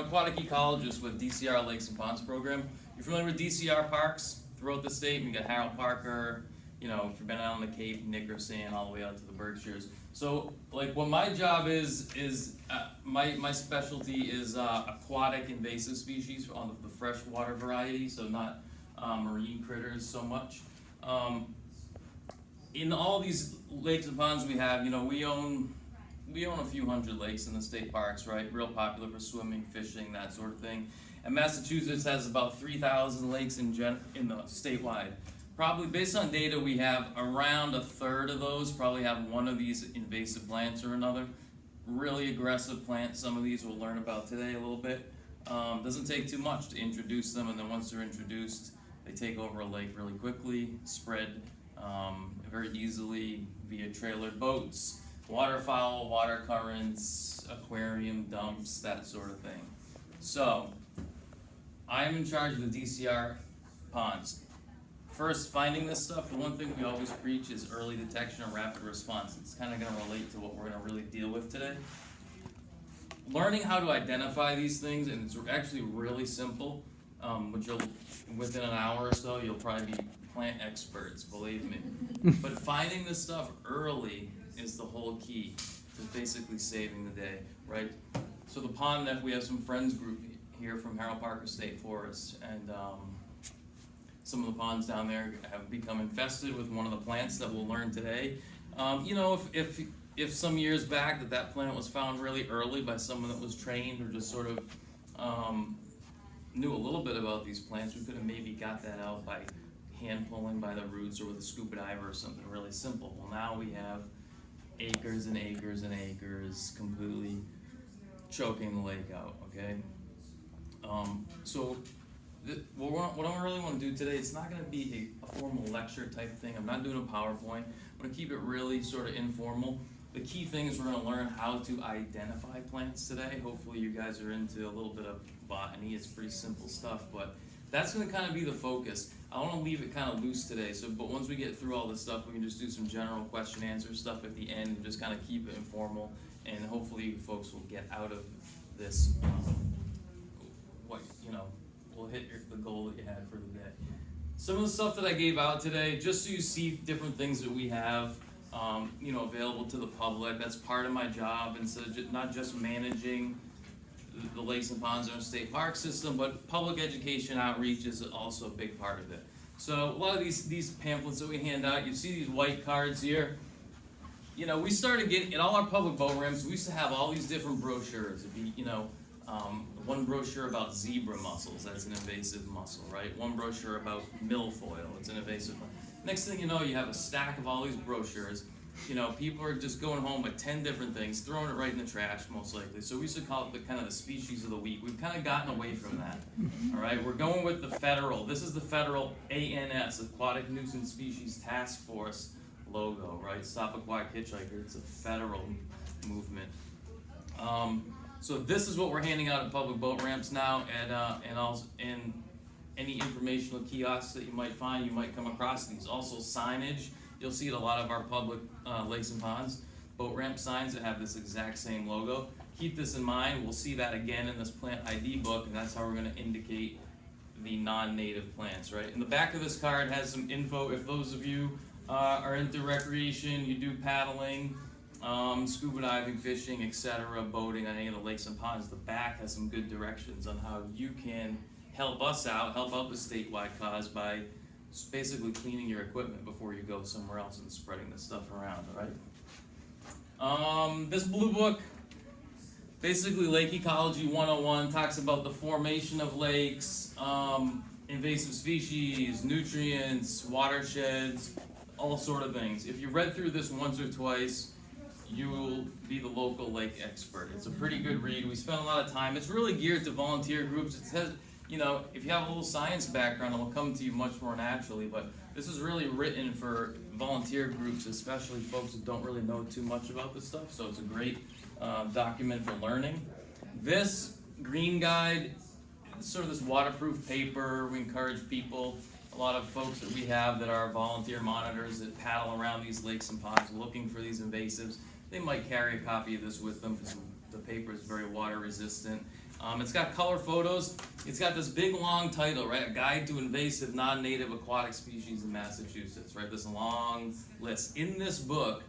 aquatic ecologist with DCR Lakes and Ponds program. You're familiar with DCR parks throughout the state? We got Harold Parker, you know, if you've been out on the Cape, Nickerson, all the way out to the Berkshires. So, like, what my job is my specialty is aquatic invasive species on the freshwater variety, so not marine critters so much. In all these lakes and ponds we have, you know, we own a few hundred lakes in the state parks, right? Real popular for swimming, fishing, that sort of thing. And Massachusetts has about 3,000 lakes in the statewide. Probably based on data we have, around a third of those probably have one of these invasive plants or another. Really aggressive plants, some of these we'll learn about today a little bit. Doesn't take too much to introduce them, and then once they're introduced, they take over a lake really quickly, spread very easily via trailered boats, waterfowl, water currents, aquarium dumps, that sort of thing. So, I'm in charge of the DCR ponds. First, finding this stuff, the one thing we always preach is early detection and rapid response. It's kind of going to relate to what we're going to really deal with today. Learning how to identify these things, and it's actually really simple, but within an hour or so, you'll probably be plant experts, believe me. But finding this stuff early is the whole key to basically saving the day, right? So the pond that we have some friends group here from Harold Parker State Forest, and some of the ponds down there have become infested with one of the plants that we'll learn today. You know, if some years back that plant was found really early by someone that was trained or just sort of knew a little bit about these plants, we could have maybe got that out by hand pulling by the roots or with a scuba diver or something really simple. Well, now we have acres and acres and acres completely choking the lake out, okay? What I really want to do today, it's not going to be a formal lecture type thing. I'm not doing a PowerPoint. I'm going to keep it really sort of informal. The key thing is we're going to learn how to identify plants today. Hopefully you guys are into a little bit of botany. It's pretty simple stuff, but that's going to kind of be the focus. I want to leave it kind of loose today, but once we get through all this stuff, we can just do some general question answer stuff at the end and just kind of keep it informal, and hopefully you folks will get out of this we'll hit the goal that you had for the day. Some of the stuff that I gave out today, just so you see different things that we have available to the public. That's part of my job, instead of not just managing the lakes and ponds in our state park system, but public education outreach is also a big part of it. So a lot of these pamphlets that we hand out, you see these white cards here. You know, we started getting, in all our public boat ramps, we used to have all these different brochures. It'd be, one brochure about zebra mussels, that's an invasive mussel, right? One brochure about milfoil, it's an invasive mussel. Next thing you know, you have a stack of all these brochures. You know, people are just going home with 10 different things, throwing it right in the trash, most likely. So we used to call it the species of the week. We've kind of gotten away from that. All right, we're going with the federal. This is the federal ANS, Aquatic Nuisance Species Task Force logo, right? Stop Aquatic Hitchhiker. It's a federal movement. So this is what we're handing out at public boat ramps now, and also in any informational kiosks that you might find, you might come across these. Also signage. You'll see it a lot of our public lakes and ponds, boat ramp signs that have this exact same logo. Keep this in mind. We'll see that again in this plant ID book, and that's how we're going to indicate the non-native plants, right? In the back of this card has some info. If those of you are into recreation, you do paddling, scuba diving, fishing, etc., boating on any of the lakes and ponds, the back has some good directions on how you can help us out, help out the statewide cause by basically cleaning your equipment before you go somewhere else and spreading this stuff around, all right? This blue book, basically Lake Ecology 101, talks about the formation of lakes, invasive species, nutrients, watersheds, all sort of things. If you read through this once or twice, you will be the local lake expert. It's a pretty good read. We spent a lot of time. It's really geared to volunteer groups. It says, if you have a little science background, it will come to you much more naturally, but this is really written for volunteer groups, especially folks who don't really know too much about this stuff, so it's a great document for learning. This green guide, sort of this waterproof paper. We encourage people, a lot of folks that we have that are volunteer monitors that paddle around these lakes and ponds looking for these invasives. They might carry a copy of this with them because the paper is very water resistant. It's got color photos. It's got this big long title, right? A Guide to Invasive Non-Native Aquatic Species in Massachusetts, right? This long list. In this book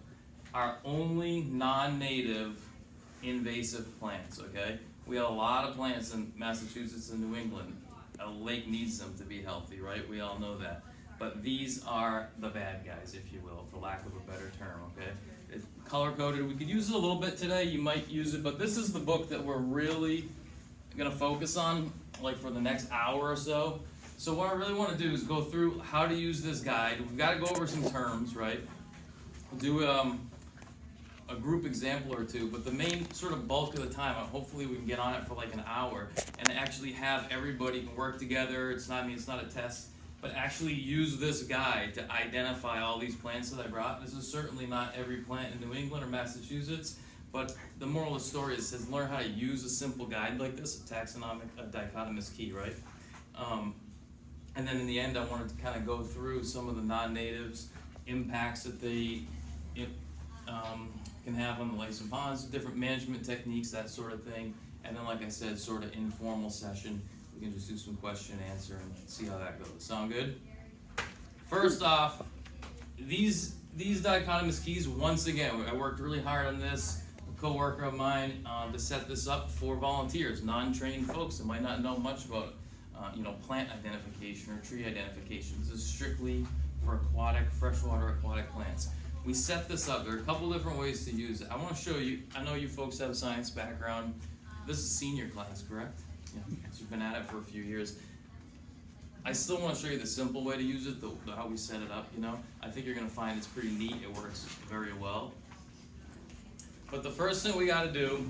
are only non-native invasive plants, okay? We have a lot of plants in Massachusetts and New England. A lake needs them to be healthy, right? We all know that. But these are the bad guys, if you will, for lack of a better term, okay? It's color-coded. We could use it a little bit today. You might use it, but this is the book that we're really gonna focus on, like for the next hour or so. So what I really wanna do is go through how to use this guide. We've gotta go over some terms, right? We'll do a group example or two, but the main sort of bulk of the time, hopefully we can get on it for like an hour and actually have everybody can work together. It's not a test, but actually use this guide to identify all these plants that I brought. This is certainly not every plant in New England or Massachusetts, but the moral of the story is learn how to use a simple guide like this, a dichotomous key, right? And then in the end, I wanted to kind of go through some of the non-natives, impacts that they can have on the lakes and ponds, different management techniques, that sort of thing. And then, like I said, sort of informal session. We can just do some question and answer and see how that goes. Sound good? First off, these dichotomous keys, once again, I worked really hard on this. A coworker of mine to set this up for volunteers, non-trained folks that might not know much about plant identification or tree identification. This is strictly for freshwater aquatic plants. We set this up. There are a couple different ways to use it. I want to show you. I know you folks have a science background. This is senior class, correct? Yeah. So you've been at it for a few years. I still want to show you the simple way to use it, how we set it up, I think you're going to find it's pretty neat. It works very well. But the first thing we got to do,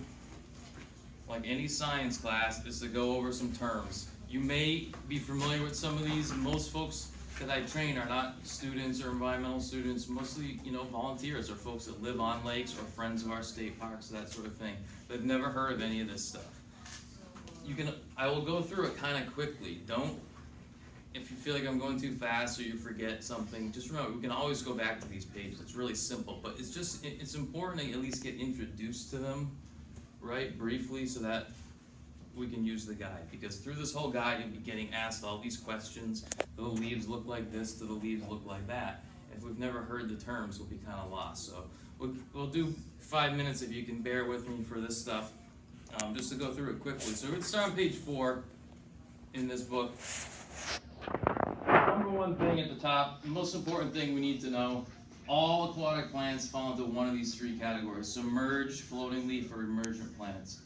like any science class, is to go over some terms. You may be familiar with some of these. Most folks that I train are not students or environmental students, mostly, volunteers or folks that live on lakes or friends of our state parks, that sort of thing. They've never heard of any of this stuff. I will go through it kind of quickly. If you feel like I'm going too fast or you forget something, just remember, we can always go back to these pages. It's really simple, but it's important to at least get introduced to them, right, briefly, so that we can use the guide. Because through this whole guide, you'll be getting asked all these questions. Do the leaves look like this? Do the leaves look like that? If we've never heard the terms, we'll be kind of lost. So we'll do 5 minutes if you can bear with me for this stuff, just to go through it quickly. So we're going to start on page 4 in this book. Number one thing at the top, the most important thing we need to know, all aquatic plants fall into one of these 3 categories: submerged, floating leaf, or emergent plants.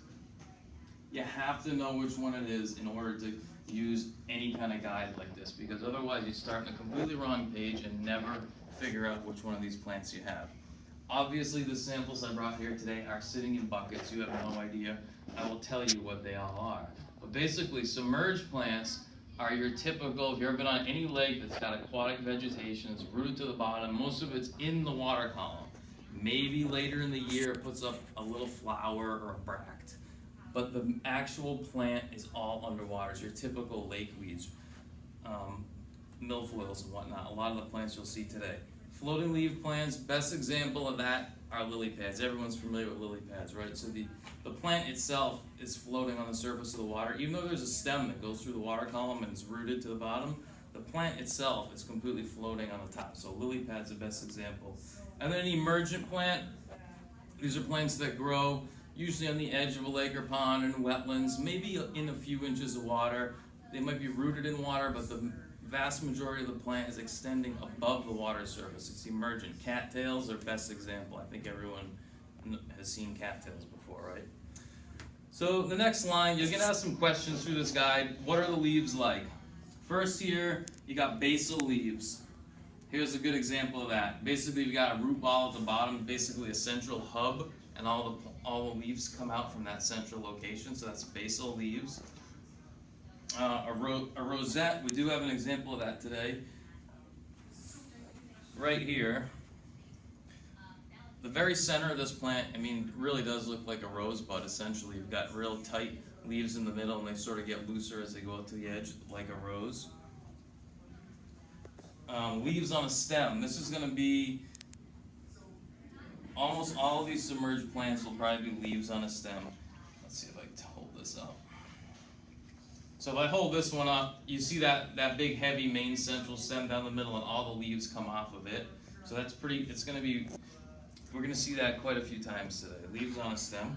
You have to know which one it is in order to use any kind of guide like this, because otherwise you start on a completely wrong page and never figure out which one of these plants you have. Obviously, the samples I brought here today are sitting in buckets. You have no idea. I will tell you what they all are. But basically, submerged plants are your typical, if you've ever been on any lake that's got aquatic vegetation, it's rooted to the bottom, most of it's in the water column. Maybe later in the year it puts up a little flower or a bract. But the actual plant is all underwater. It's your typical lake weeds, milfoils and whatnot, a lot of the plants you'll see today. Floating leaf plants, best example of that are lily pads. Everyone's familiar with lily pads, right? So the plant itself is floating on the surface of the water. Even though there's a stem that goes through the water column and it's rooted to the bottom, the plant itself is completely floating on the top. So lily pad's the best example. And then an emergent plant, these are plants that grow usually on the edge of a lake or pond and wetlands, maybe in a few inches of water. They might be rooted in water, but the vast majority of the plant is extending above the water surface. It's emergent. Cattails are best example. I think everyone has seen cattails before, right? So the next line, you're gonna have some questions through this guide. What are the leaves like? First here, you got basal leaves. Here's a good example of that. Basically, you've got a root ball at the bottom, basically a central hub, and all the leaves come out from that central location, so that's basal leaves. A rosette, we do have an example of that today. Right here. The very center of this plant, really does look like a rosebud, essentially. You've got real tight leaves in the middle, and they sort of get looser as they go out to the edge, like a rose. Leaves on a stem. This is going to be, almost all of these submerged plants will probably be leaves on a stem. Let's see if I can hold this up. So if I hold this one up, you see that big heavy main central stem down the middle and all the leaves come off of it. So that's pretty, it's gonna be, we're gonna see that quite a few times today. Leaves on a stem.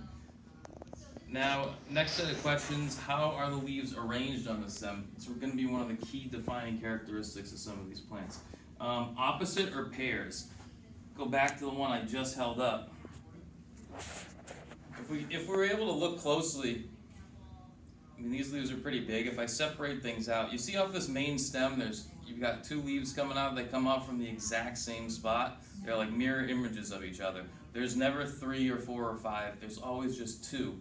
Now, next set of questions, how are the leaves arranged on the stem? It's going to be one of the key defining characteristics of some of these plants. Opposite or pairs? Go back to the one I just held up. If we were able to look closely, I mean, these leaves are pretty big. If I separate things out, you see off this main stem, you've got two leaves coming out. They come out from the exact same spot. They're like mirror images of each other. There's never 3 or 4 or 5. There's always just 2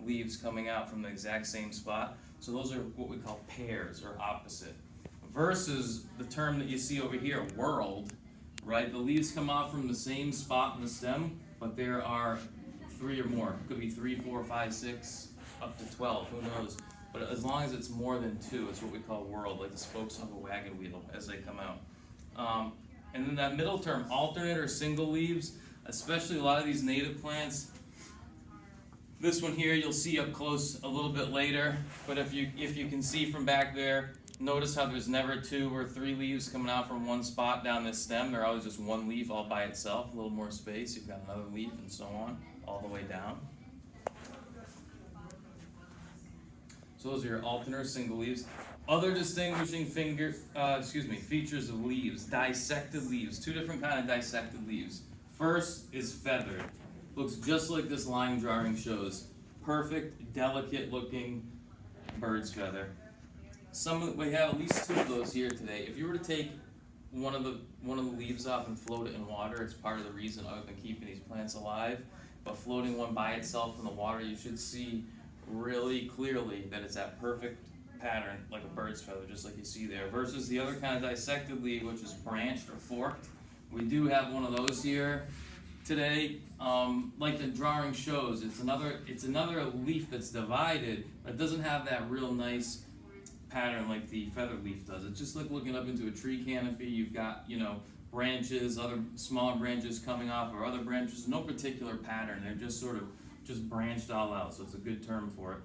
leaves coming out from the exact same spot. So those are what we call pairs or opposite. Versus the term that you see over here, whorled, right? The leaves come out from the same spot in the stem, but there are 3 or more. It could be 3, 4, 5, 6, up to 12, who knows? But as long as it's more than 2, it's what we call whorled, like the spokes of a wagon wheel as they come out. And then that middle term, alternate or single leaves, especially a lot of these native plants. This one here you'll see up close a little bit later, but if you can see from back there, notice how there's never 2 or 3 leaves coming out from one spot down this stem. They're always just one leaf all by itself, a little more space. You've got another leaf and so on, all the way down. So those are your alternate or single leaves. Other distinguishing features of leaves, dissected leaves, 2 different kind of dissected leaves. First is feathered. Looks just like this line drawing shows. Perfect, delicate looking bird's feather. We have at least 2 of those here today. If you were to take one of the leaves off and float it in water, it's part of the reason I've been keeping these plants alive. But floating one by itself in the water, you should see really clearly that it's that perfect pattern, like a bird's feather, just like you see there. Versus the other kind of dissected leaf, which is branched or forked. We do have one of those here today. Like the drawing shows, it's another leaf that's divided, but it doesn't have that real nice pattern like the feather leaf does. It's just like looking up into a tree canopy. You've got, branches, other smaller branches coming off, or other branches, no particular pattern. They're just sort of branched all out, so it's a good term for it.